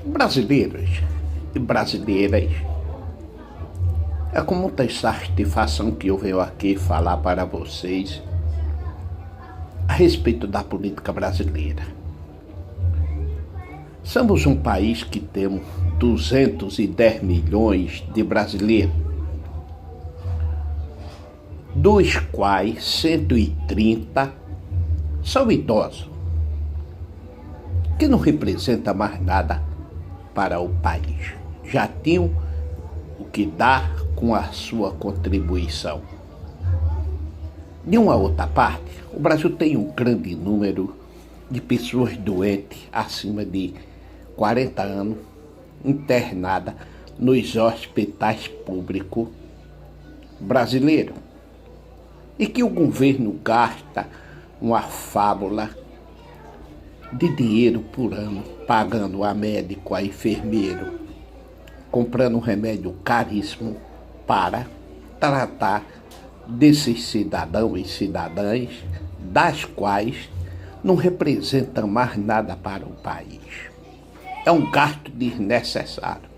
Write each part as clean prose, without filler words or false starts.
Brasileiros e brasileiras, é com muita satisfação que eu venho aqui falar para vocês a respeito da política brasileira. Somos um país que temos 210 milhões de brasileiros, dos quais 130 são idosos, que não representa mais nada para o país. Já tinham o que dar com a sua contribuição. De uma outra parte, o Brasil tem um grande número de pessoas doentes acima de 40 anos, internadas nos hospitais públicos brasileiros, e que o governo gasta uma fábula de dinheiro por ano, pagando a médico, a enfermeiro, comprando um remédio caríssimo para tratar desses cidadãos e cidadãs, das quais não representam mais nada para o país. É um gasto desnecessário,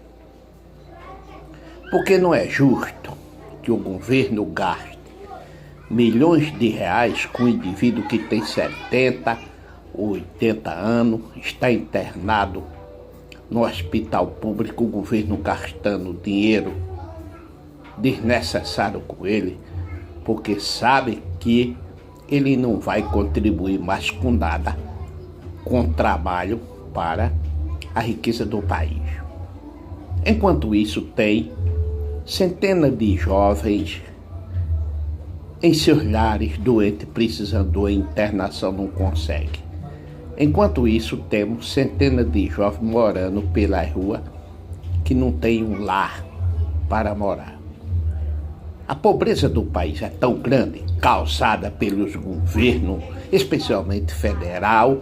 porque não é justo que o governo gaste milhões de reais com um indivíduo que tem 70, 80 anos, está internado no hospital público, o governo gastando dinheiro desnecessário com ele, porque sabe que ele não vai contribuir mais com nada, com trabalho para a riqueza do país. Enquanto isso, tem centenas de jovens em seus lares doentes, precisando de internação, não consegue. Enquanto isso, temos centenas de jovens morando pela rua que não tem um lar para morar. A pobreza do país é tão grande, causada pelos governos, especialmente federal,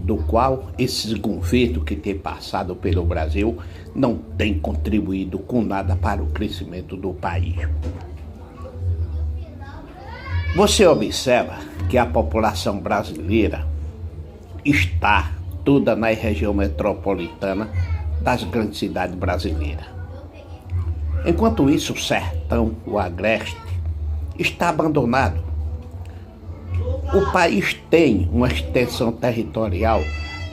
do qual esses governos que têm passado pelo Brasil não têm contribuído com nada para o crescimento do país. Você observa que a população brasileira está toda na região metropolitana das grandes cidades brasileiras. Enquanto isso, o sertão, o agreste, está abandonado. O país tem uma extensão territorial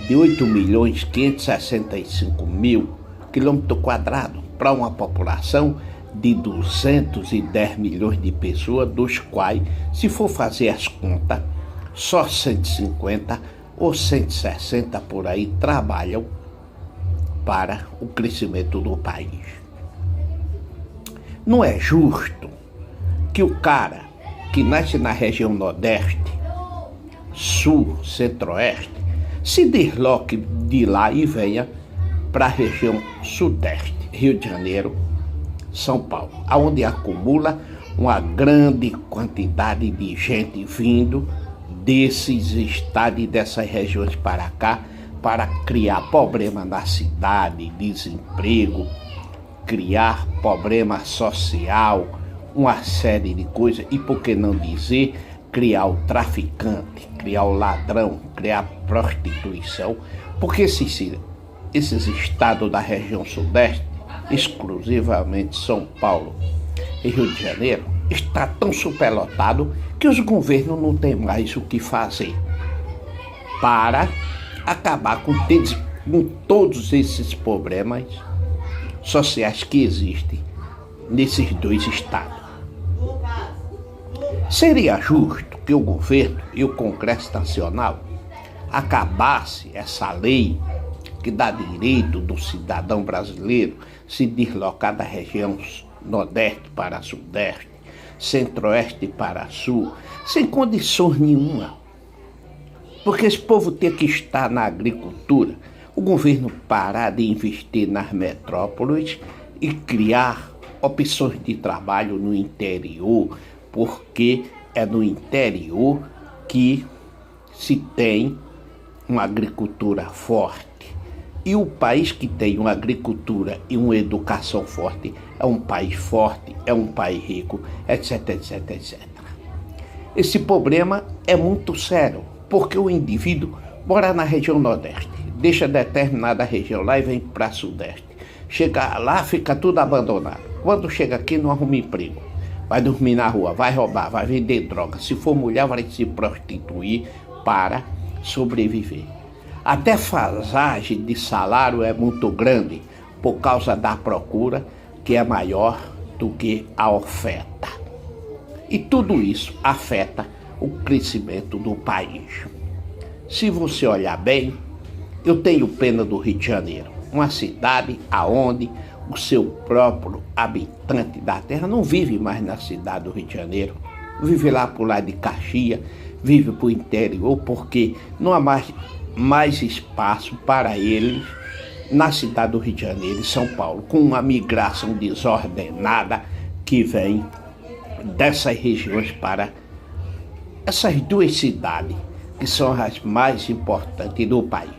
de 8.565.000 km² para uma população de 210 milhões de pessoas, dos quais, se for fazer as contas, só 150 ou 160 por aí trabalham para o crescimento do país. Não é justo que o cara que nasce na região Nordeste, Sul, Centro-Oeste, se desloque de lá e venha para a região Sudeste, Rio de Janeiro, São Paulo, onde acumula uma grande quantidade de gente vindo desses estados e dessas regiões para cá, para criar problema na cidade, desemprego, criar problema social, uma série de coisas, e por que não dizer, criar o traficante, criar o ladrão, criar a prostituição, porque esses estados da região Sudeste, exclusivamente São Paulo e Rio de Janeiro, está tão superlotado que os governos não têm mais o que fazer para acabar com todos esses problemas sociais que existem nesses dois estados. Seria justo que o governo e o Congresso Nacional acabasse essa lei que dá direito do cidadão brasileiro se deslocar da região Nordeste para Sudeste, Centro-Oeste para Sul, sem condições nenhuma. Porque esse povo tem que estar na agricultura, o governo parar de investir nas metrópoles e criar opções de trabalho no interior, porque é no interior que se tem uma agricultura forte. E o país que tem uma agricultura e uma educação forte é um país forte, é um país rico, etc, etc, etc. Esse problema é muito sério, porque o indivíduo mora na região Nordeste, deixa determinada região lá e vem para Sudeste. Chega lá, fica tudo abandonado. Quando chega aqui, não arruma emprego. Vai dormir na rua, vai roubar, vai vender droga. Se for mulher, vai se prostituir para sobreviver. A defasagem de salário é muito grande por causa da procura, que é maior do que a oferta. E tudo isso afeta o crescimento do país. Se você olhar bem, eu tenho pena do Rio de Janeiro, uma cidade aonde o seu próprio habitante da terra não vive mais na cidade do Rio de Janeiro, vive lá por lá de Caxias, vive para o interior, porque não há mais espaço para eles na cidade do Rio de Janeiro e São Paulo, com uma migração desordenada que vem dessas regiões para essas duas cidades, que são as mais importantes do país.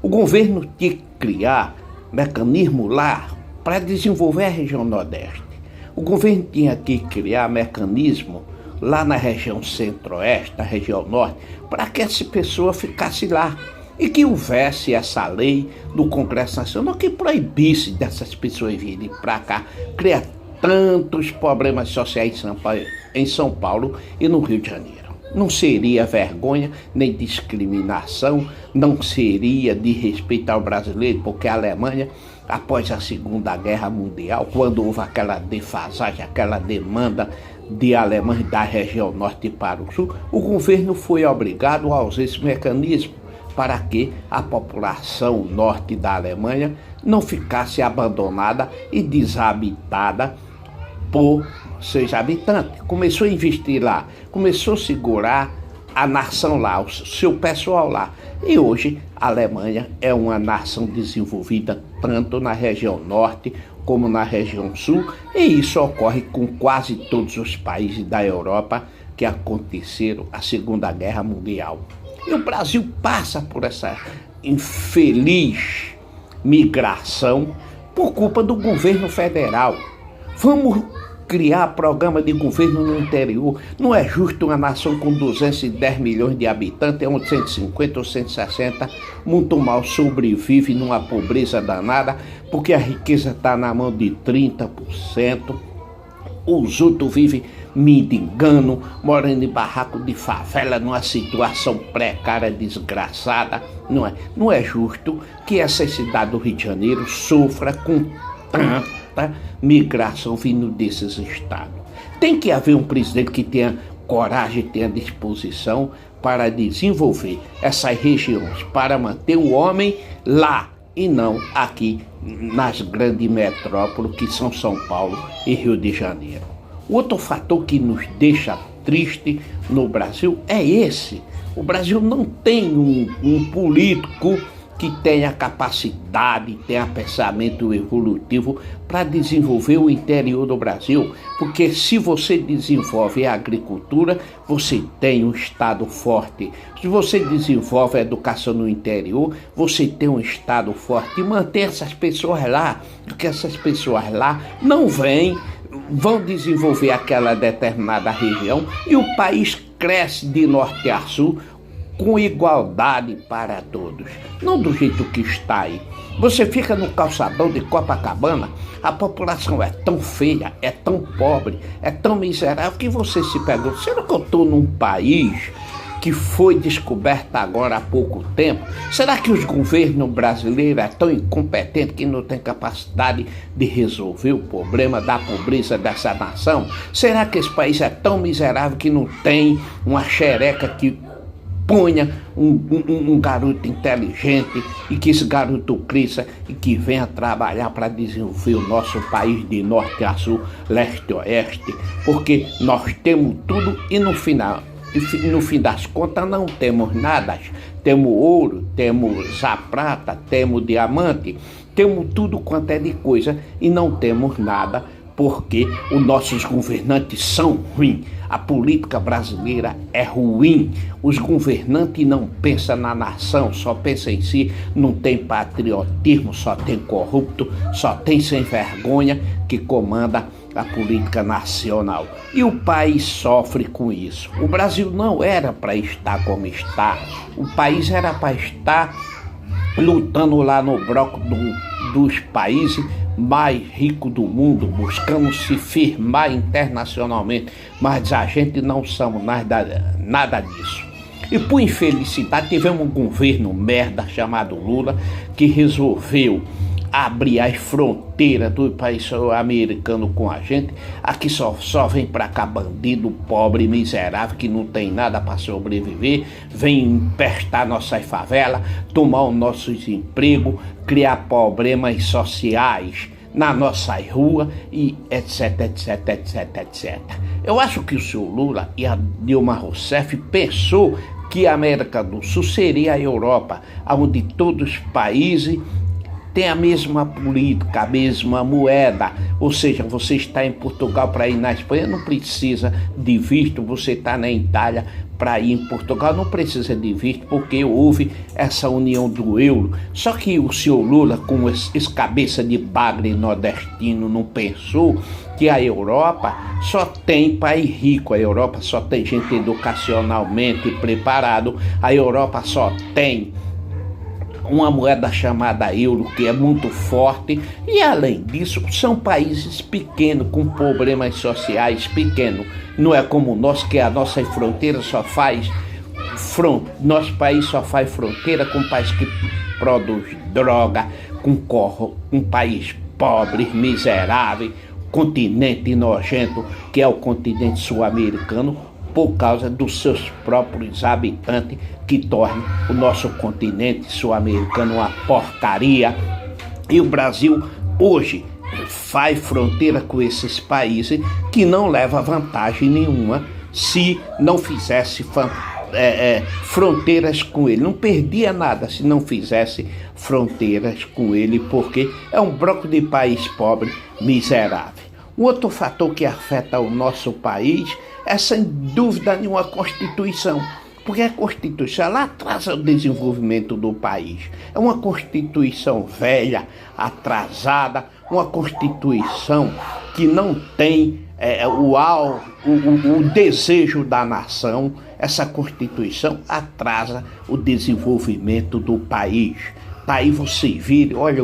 O governo tinha que criar mecanismo lá para desenvolver a região Nordeste. O governo tinha que criar mecanismo lá na região Centro-Oeste, na região Norte, para que essa pessoa ficasse lá. E que houvesse essa lei do Congresso Nacional que proibisse dessas pessoas virem para cá, criar tantos problemas sociais em São Paulo e no Rio de Janeiro. Não seria vergonha nem discriminação, não seria de respeito ao brasileiro, porque a Alemanha, após a Segunda Guerra Mundial, quando houve aquela defasagem, aquela demanda de alemães da região norte para o sul, o governo foi obrigado a usar esse mecanismo para que a população norte da Alemanha não ficasse abandonada e desabitada por seus habitantes. Começou a investir lá, começou a segurar a nação lá, o seu pessoal lá. E hoje a Alemanha é uma nação desenvolvida tanto na região norte como na região sul, e isso ocorre com quase todos os países da Europa que aconteceram a Segunda Guerra Mundial. E o Brasil passa por essa infeliz migração por culpa do governo federal. Vamos criar programa de governo no interior. Não é justo uma nação com 210 milhões de habitantes, onde 150 ou 160 muito mal sobrevive numa pobreza danada, porque a riqueza está na mão de 30%. Os outros vivem mendigando, morando em barraco de favela, numa situação precária, desgraçada. Não é justo que essa cidade do Rio de Janeiro sofra com tanta migração vindo desses estados. Tem que haver um presidente que tenha coragem, tenha disposição para desenvolver essas regiões, para manter o homem lá e não aqui nas grandes metrópoles que são São Paulo e Rio de Janeiro. Outro fator que nos deixa triste no Brasil é esse. O Brasil não tem um político que tenha capacidade, tenha pensamento evolutivo para desenvolver o interior do Brasil. Porque se você desenvolve a agricultura, você tem um estado forte. Se você desenvolve a educação no interior, você tem um estado forte. E manter essas pessoas lá, porque essas pessoas lá não vão desenvolver aquela determinada região e o país cresce de norte a sul com igualdade para todos, não do jeito que está aí. Você fica no calçadão de Copacabana, a população é tão feia, é tão pobre, é tão miserável que você se pergunta, será que eu estou num país que foi descoberto agora há pouco tempo? Será que os governos brasileiros é tão incompetente que não tem capacidade de resolver o problema da pobreza dessa nação? Será que esse país é tão miserável que não tem uma xereca que ponha um garoto inteligente e que esse garoto cresça e que venha trabalhar para desenvolver o nosso país de norte a sul, leste a oeste? Porque nós temos tudo e no fim das contas não temos nada. Temos ouro, temos a prata, temos diamante, temos tudo quanto é de coisa e não temos nada porque os nossos governantes são ruins. A política brasileira é ruim. Os governantes não pensam na nação, só pensam em si, não tem patriotismo, só tem corrupto, só tem sem vergonha que comanda a política nacional. E o país sofre com isso. O Brasil não era para estar como está. O país era para estar lutando lá no bloco dos países mais ricos do mundo, buscando se firmar internacionalmente, mas a gente não somos nada disso. E por infelicidade tivemos um governo merda chamado Lula que resolveu abrir as fronteiras do país americano com a gente. Aqui só vem pra cá bandido, pobre, miserável, que não tem nada para sobreviver, vem empestar nossas favelas, tomar os nossos empregos, criar problemas sociais na nossa rua e etc, etc, etc, etc. Eu acho que o senhor Lula e a Dilma Rousseff pensou que a América do Sul seria a Europa, onde todos os países têm a mesma política, a mesma moeda. Ou seja, você está em Portugal para ir na Espanha, não precisa de visto. Você está na Itália para ir em Portugal, não precisa de visto, porque houve essa união do euro. Só que o senhor Lula, com esse cabeça de bagre nordestino, não pensou que a Europa só tem país rico, a Europa só tem gente educacionalmente preparado, a Europa só tem uma moeda chamada euro, que é muito forte, e além disso são países pequenos, com problemas sociais pequenos. Não é como o nosso, que a nossa fronteira nosso país só faz fronteira com um país que produz droga, com um país pobre, miserável, continente nojento, que é o continente sul-americano, por causa dos seus próprios habitantes, que tornam o nosso continente sul-americano uma porcaria. E o Brasil hoje faz fronteira com esses países que não leva vantagem nenhuma se não fizesse fronteiras com ele. Não perdia nada se não fizesse fronteiras com ele, porque é um bloco de país pobre, miserável. Um outro fator que afeta o nosso país é, sem dúvida nenhuma, a Constituição. Porque a Constituição, ela atrasa o desenvolvimento do país. É uma Constituição velha, atrasada, uma Constituição que não tem o desejo da nação. Essa Constituição atrasa o desenvolvimento do país. Daí você vira, olha,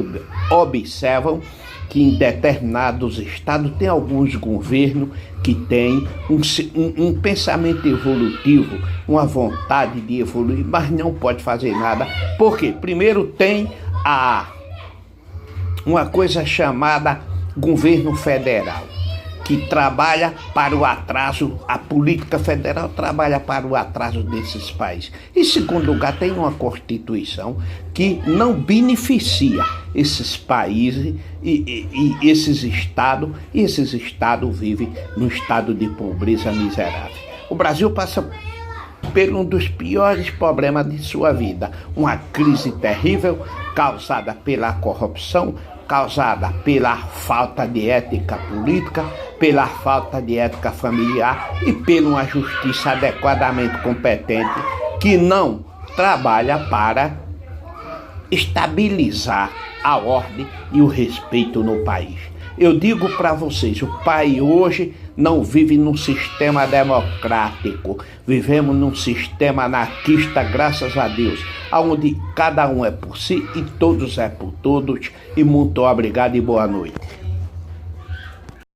observam que em determinados estados tem alguns governos que têm um pensamento evolutivo, uma vontade de evoluir, mas não pode fazer nada. Por quê? Primeiro tem uma coisa chamada governo federal, que trabalha para o atraso, a política federal trabalha para o atraso desses países. Em segundo lugar, tem uma Constituição que não beneficia esses países e esses estados vivem num estado de pobreza miserável. O Brasil passa por um dos piores problemas de sua vida, uma crise terrível causada pela corrupção, causada pela falta de ética política, pela falta de ética familiar e pela uma justiça adequadamente competente que não trabalha para estabilizar a ordem e o respeito no país. Eu digo para vocês, o país hoje não vive num sistema democrático, vivemos num sistema anarquista, graças a Deus, onde cada um é por si e todos é por todos. E muito obrigado e boa noite.